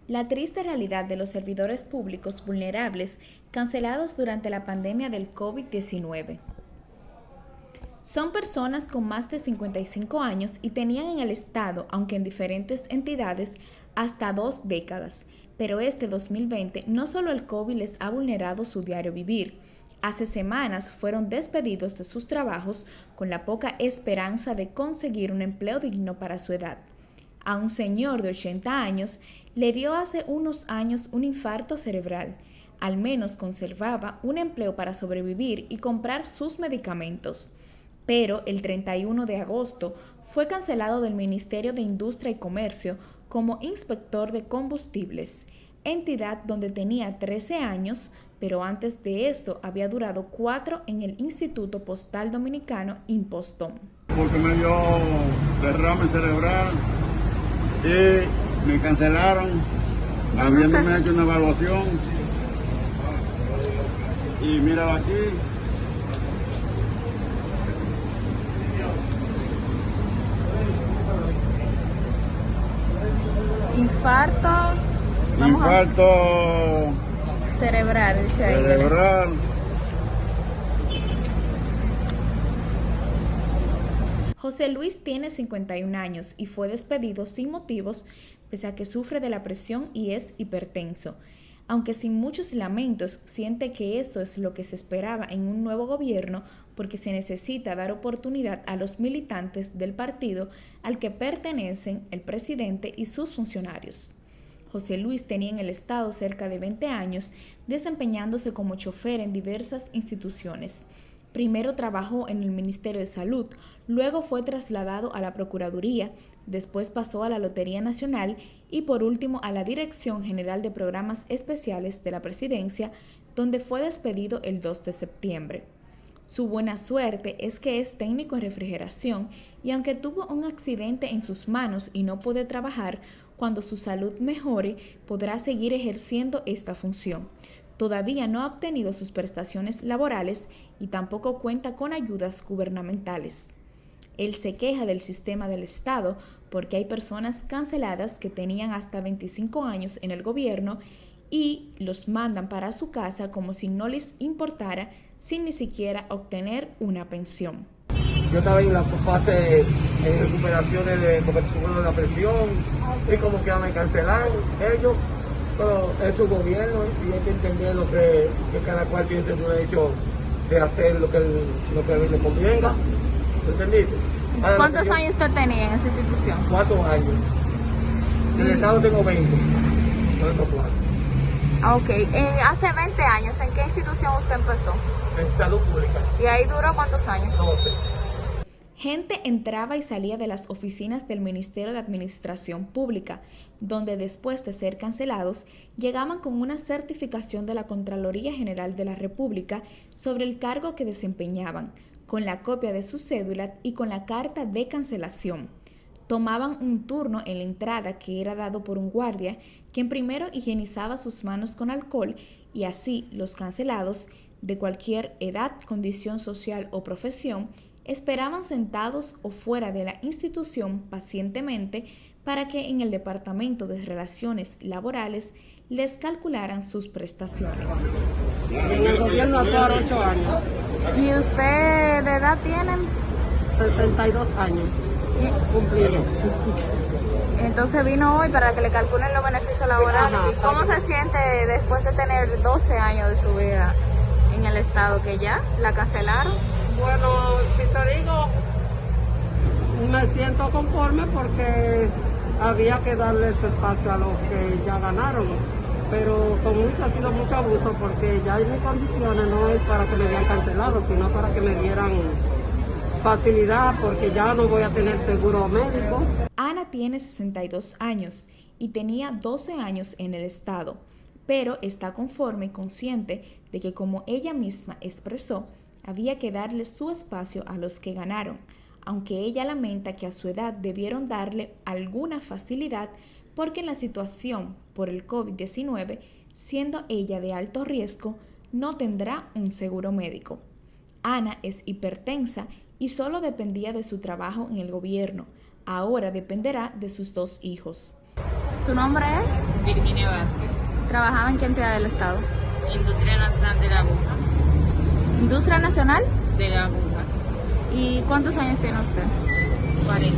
La triste realidad de los servidores públicos vulnerables cancelados durante la pandemia del COVID-19. Son personas con más de 55 años y tenían en el Estado, aunque en diferentes entidades, hasta 2 décadas. Pero este 2020 no solo el COVID les ha vulnerado su diario vivir. Hace semanas fueron despedidos de sus trabajos con la poca esperanza de conseguir un empleo digno para su edad. A un señor de 80 años le dio hace unos años un infarto cerebral. Al menos conservaba un empleo para sobrevivir y comprar sus medicamentos. Pero el 31 de agosto fue cancelado del Ministerio de Industria y Comercio como inspector de combustibles, entidad donde tenía 13 años, pero antes de esto había durado 4 en el Instituto Postal Dominicano Impostón. Porque me dio derrame cerebral y me cancelaron, habiéndome hecho una evaluación. Y mira aquí. Infarto cerebral, dice ahí. Cerebral. José Luis tiene 51 años y fue despedido sin motivos pese a que sufre de la presión y es hipertenso. Aunque sin muchos lamentos, siente que esto es lo que se esperaba en un nuevo gobierno porque se necesita dar oportunidad a los militantes del partido al que pertenecen el presidente y sus funcionarios. José Luis tenía en el Estado cerca de 20 años desempeñándose como chofer en diversas instituciones. Primero trabajó en el Ministerio de Salud, luego fue trasladado a la Procuraduría, después pasó a la Lotería Nacional y por último a la Dirección General de Programas Especiales de la Presidencia, donde fue despedido el 2 de septiembre. Su buena suerte es que es técnico en refrigeración y aunque tuvo un accidente en sus manos y no puede trabajar, cuando su salud mejore podrá seguir ejerciendo esta función. Todavía no ha obtenido sus prestaciones laborales y tampoco cuenta con ayudas gubernamentales. Él se queja del sistema del Estado porque hay personas canceladas que tenían hasta 25 años en el gobierno y los mandan para su casa como si no les importara sin ni siquiera obtener una pensión. Yo estaba en la fase de recuperaciones porque tuve la presión y como que me cancelaron ellos, pero es su gobierno y hay que entender lo que cada cual tiene su derecho de hacer lo que le convenga. ¿Entendiste? ¿Cuántos años usted tenía en esa institución? 4 años. En el Estado tengo 20. No tengo 4. Ok, hace 20 años, ¿en qué institución usted empezó? En salud pública. ¿Y ahí duró cuántos años? 12. Gente entraba y salía de las oficinas del Ministerio de Administración Pública, donde después de ser cancelados, llegaban con una certificación de la Contraloría General de la República sobre el cargo que desempeñaban, con la copia de su cédula y con la carta de cancelación. Tomaban un turno en la entrada que era dado por un guardia, quien primero higienizaba sus manos con alcohol y así los cancelados, de cualquier edad, condición social o profesión, esperaban sentados o fuera de la institución pacientemente para que en el Departamento de Relaciones Laborales les calcularan sus prestaciones. En el gobierno hasta 8 años. ¿Y usted de edad tiene? 62 años. Cumplido. Entonces vino hoy para que le calculen los beneficios laborales. Ajá, ¿Cómo se siente después de tener 12 años de su vida en el Estado que ya la cancelaron? Bueno, si te digo, me siento conforme porque había que darle ese espacio a los que ya ganaron. Pero con mucho ha sido mucho abuso porque ya en mis condiciones no es para que me habían cancelado, sino para que me dieran facilidad porque ya no voy a tener seguro médico. Ana tiene 62 años y tenía 12 años en el Estado, pero está conforme y consciente de que, como ella misma expresó, había que darle su espacio a los que ganaron, aunque ella lamenta que a su edad debieron darle alguna facilidad porque en la situación por el COVID-19, siendo ella de alto riesgo, no tendrá un seguro médico. Ana es hipertensa y solo dependía de su trabajo en el gobierno. Ahora dependerá de sus 2 hijos. ¿Su nombre es? Virginia Vázquez, ¿Trabajaba en qué entidad del Estado? Industria Nacional de la Aguja. ¿Industria Nacional? De la Aguja, ¿Y cuántos años tiene usted? 40.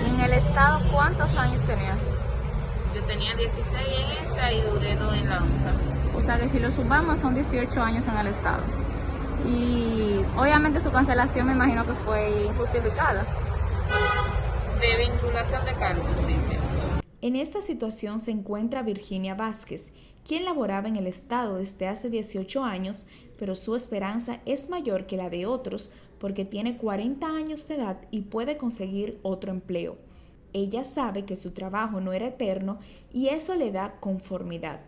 ¿En el Estado cuántos años tenía? Yo tenía 16 en esta y duré 2 en la ONSA. O sea que si lo sumamos son 18 años en el Estado. Y obviamente su cancelación me imagino que fue injustificada. De vinculación de cargos, dice. En esta situación se encuentra Virginia Vázquez, quien laboraba en el Estado desde hace 18 años, pero su esperanza es mayor que la de otros porque tiene 40 años de edad y puede conseguir otro empleo. Ella sabe que su trabajo no era eterno y eso le da conformidad.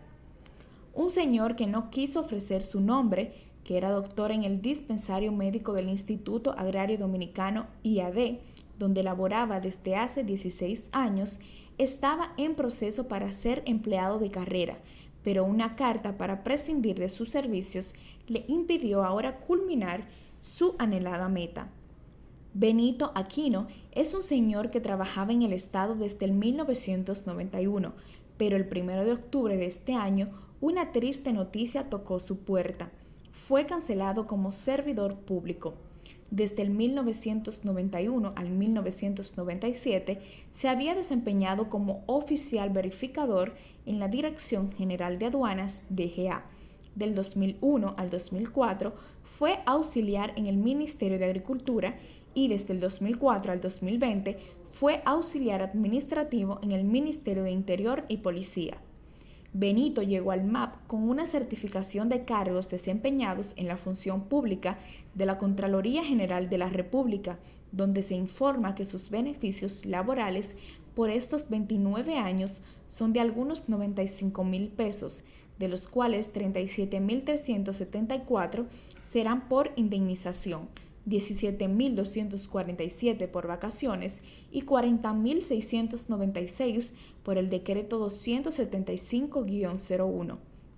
Un señor que no quiso ofrecer su nombre, que era doctor en el dispensario médico del Instituto Agrario Dominicano IAD, donde laboraba desde hace 16 años, estaba en proceso para ser empleado de carrera, pero una carta para prescindir de sus servicios le impidió ahora culminar su anhelada meta. Benito Aquino es un señor que trabajaba en el Estado desde el 1991, pero el 1 de octubre de este año una triste noticia tocó su puerta. Fue cancelado como servidor público. Desde el 1991 al 1997 se había desempeñado como oficial verificador en la Dirección General de Aduanas, DGA. Del 2001 al 2004 fue auxiliar en el Ministerio de Agricultura y desde el 2004 al 2020 fue auxiliar administrativo en el Ministerio de Interior y Policía. Benito llegó al MAP con una certificación de cargos desempeñados en la función pública de la Contraloría General de la República, donde se informa que sus beneficios laborales por estos 29 años son de algunos 95,000 pesos, de los cuales 37,374 serán por indemnización, 17,247 por vacaciones y 40,696 por el decreto 275-01.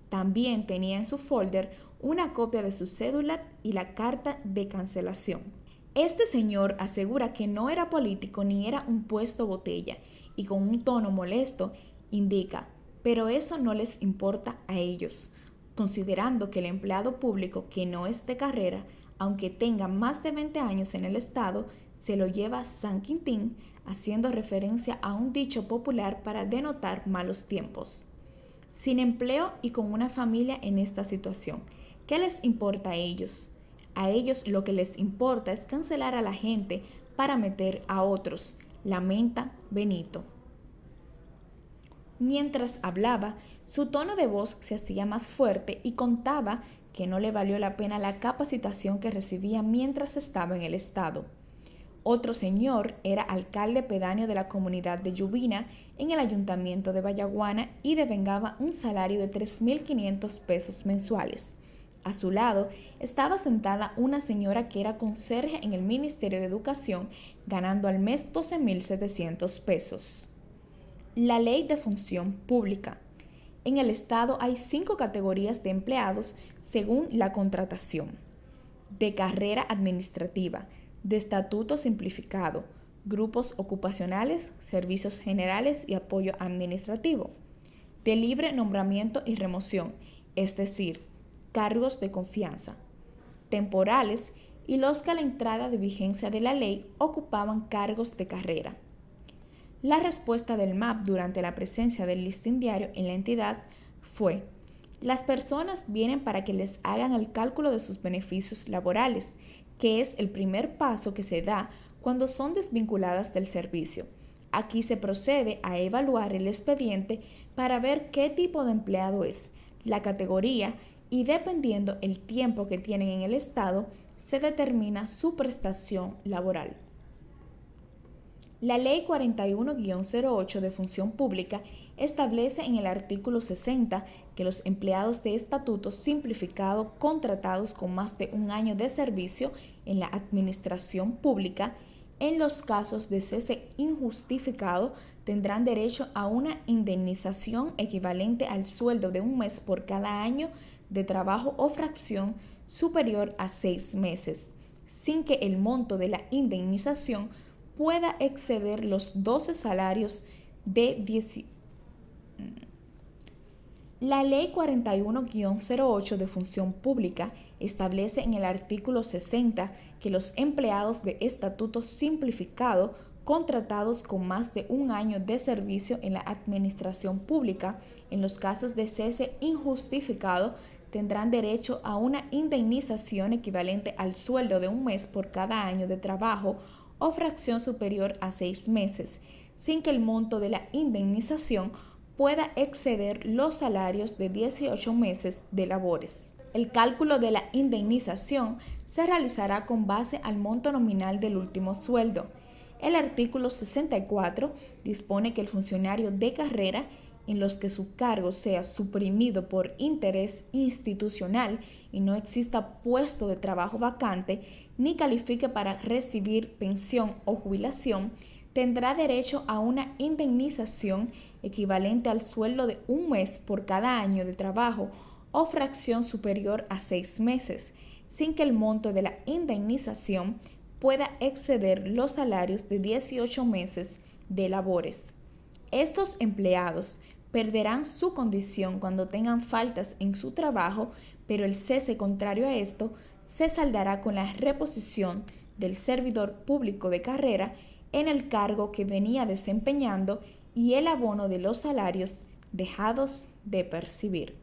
También tenía en su folder una copia de su cédula y la carta de cancelación. Este señor asegura que no era político ni era un puesto botella y con un tono molesto indica, pero eso no les importa a ellos, considerando que el empleado público que no es de carrera, aunque tenga más de 20 años en el Estado, se lo lleva San Quintín, haciendo referencia a un dicho popular para denotar malos tiempos. Sin empleo y con una familia en esta situación, ¿qué les importa a ellos? A ellos lo que les importa es cancelar a la gente para meter a otros, lamenta Benito. Mientras hablaba, su tono de voz se hacía más fuerte y contaba que no le valió la pena la capacitación que recibía mientras estaba en el Estado. Otro señor era alcalde pedáneo de la comunidad de Yubina en el ayuntamiento de Vallaguana y devengaba un salario de 3,500 pesos mensuales. A su lado estaba sentada una señora que era conserje en el Ministerio de Educación, ganando al mes 12,700 pesos. La Ley de Función Pública. En el Estado hay 5 categorías de empleados según la contratación: de carrera administrativa, de estatuto simplificado, grupos ocupacionales, servicios generales y apoyo administrativo, de libre nombramiento y remoción, es decir, cargos de confianza, temporales y los que a la entrada de vigencia de la ley ocupaban cargos de carrera. La respuesta del MAP durante la presencia del listín diario en la entidad fue: las personas vienen para que les hagan el cálculo de sus beneficios laborales, que es el primer paso que se da cuando son desvinculadas del servicio. Aquí se procede a evaluar el expediente para ver qué tipo de empleado es, la categoría y dependiendo el tiempo que tienen en el Estado, se determina su prestación laboral. La Ley 41-08 de Función Pública establece en el artículo 60 que los empleados de estatuto simplificado contratados con más de un año de servicio en la administración pública, en los casos de cese injustificado, tendrán derecho a una indemnización equivalente al sueldo de un mes por cada año de trabajo o fracción superior a 6 meses, sin que el monto de la indemnización pueda exceder los 12 salarios de La Ley 41-08 de Función Pública establece en el artículo 60 que los empleados de estatuto simplificado contratados con más de un año de servicio en la administración pública, en los casos de cese injustificado, tendrán derecho a una indemnización equivalente al sueldo de un mes por cada año de trabajo o fracción superior a 6 meses, sin que el monto de la indemnización pueda exceder los salarios de 18 meses de labores. El cálculo de la indemnización se realizará con base al monto nominal del último sueldo. El artículo 64 dispone que el funcionario de carrera en los que su cargo sea suprimido por interés institucional y no exista puesto de trabajo vacante, ni califique para recibir pensión o jubilación, tendrá derecho a una indemnización equivalente al sueldo de un mes por cada año de trabajo o fracción superior a 6 meses, sin que el monto de la indemnización pueda exceder los salarios de 18 meses de labores. Estos empleados perderán su condición cuando tengan faltas en su trabajo, pero el cese contrario a esto se saldará con la reposición del servidor público de carrera en el cargo que venía desempeñando y el abono de los salarios dejados de percibir.